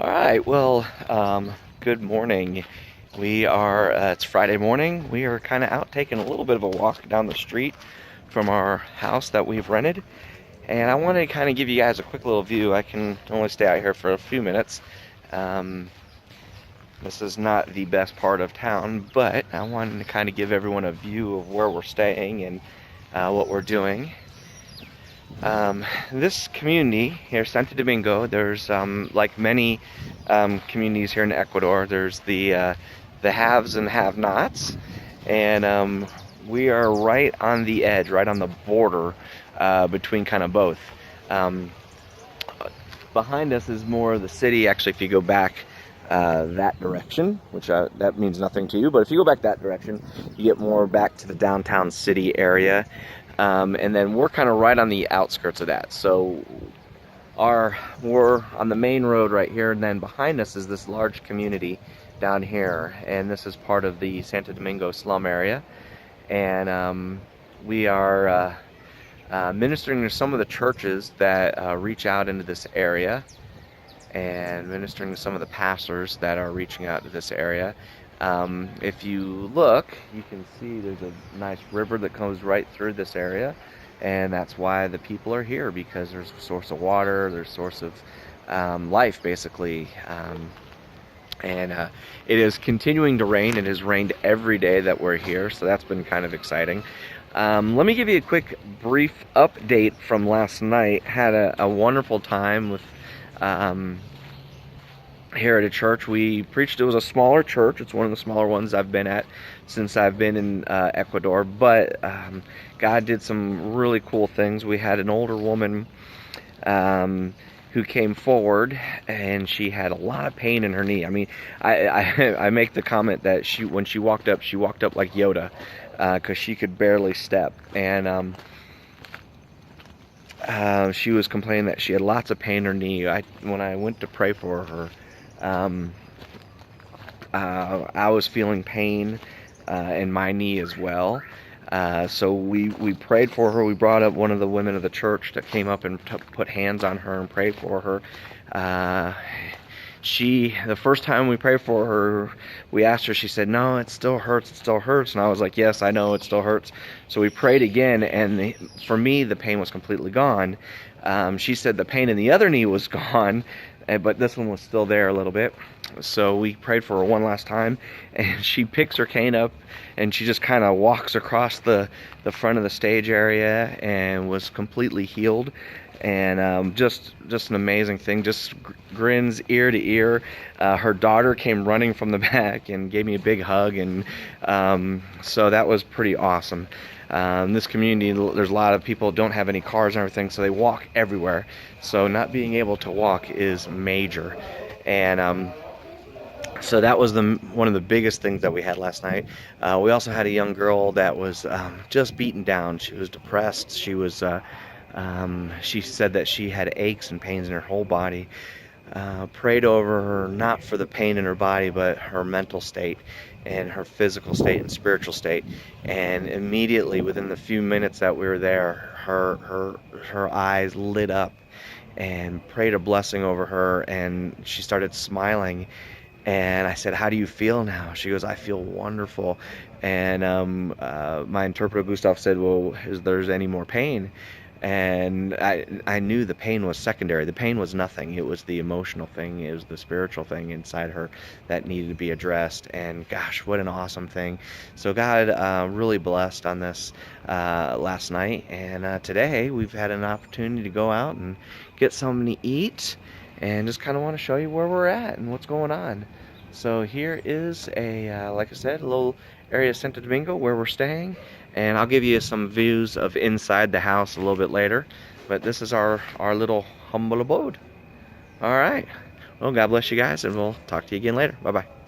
All right, well, good morning. It's Friday morning. We are kind of out taking a little bit of a walk down the street from our house that we've rented. And I wanted to kind of give you guys a quick little view. I can only stay out here for a few minutes. Um, this is not the best part of town, but I wanted to kind of give everyone a view of where we're staying and what we're doing. This community here, Santo Domingo, there's like many communities here in Ecuador. There's the haves and have-nots, and we are right on the edge, right on the border between kind of both. Um, Behind us is more of the city. Actually, if you go back that direction, which that means nothing to you, but if you go back that direction, you get more back to the downtown city area. And then we're kind of right on the outskirts of that. So we're on the main road right here, and then behind us is this large community down here, and this is part of the Santo Domingo slum area. And we are ministering to some of the churches that reach out into this area, and ministering to some of the pastors that are reaching out to this area. If you look, you can see there's a nice river that comes right through this area, and that's why the people are here, because there's a source of water, there's a source of life, basically. And it is continuing to rain. It has rained every day that we're here, so that's been kind of exciting. Let me give you a quick, brief update from last night. Had a wonderful time with here at a church. We preached. It was a smaller church. It's one of the smaller ones I've been at since I've been in Ecuador. But God did some really cool things. We had an older woman who came forward, and she had a lot of pain in her knee. I mean, I make the comment that when she walked up like Yoda, because she could barely step. And she was complaining that she had lots of pain in her knee. When I went to pray for her, um, I was feeling pain in my knee as well. So we prayed for her. We brought up one of the women of the church that came up and put hands on her and prayed for her. The first time we prayed for her, we asked her, she said, "No, it still hurts, it still hurts." And I was like, "Yes, I know, it still hurts." So we prayed again, and for me, the pain was completely gone. She said the pain in the other knee was gone, but this one was still there a little bit. So we prayed for her one last time, and she picks her cane up, and she just kind of walks across the front of the stage area and was completely healed. And just an amazing thing. Just grins ear to ear. Her daughter came running from the back and gave me a big hug, and so that was pretty awesome. This community, there's a lot of people don't have any cars and everything, so they walk everywhere. So not being able to walk is major. And so that was one of the biggest things that we had last night. We also had a young girl that was just beaten down. She was depressed. She said that she had aches and pains in her whole body. Prayed over her, not for the pain in her body, but her mental state and her physical state and spiritual state. And immediately, within the few minutes that we were there, her eyes lit up, and prayed a blessing over her, and she started smiling. And I said, "How do you feel now?" She goes, "I feel wonderful." And my interpreter Gustav said, "Well, is there any more pain?" And I knew the pain was secondary. The pain was nothing. It was the emotional thing. It was the spiritual thing inside her that needed to be addressed. And gosh, what an awesome thing. So God really blessed on this last night. And today we've had an opportunity to go out and get something to eat, and just kind of want to show you where we're at and what's going on. So here is like I said, a little area of Santo Domingo where we're staying, and I'll give you some views of inside the house a little bit later. But this is our little humble abode. All right. Well, God bless you guys, and we'll talk to you again later. Bye bye.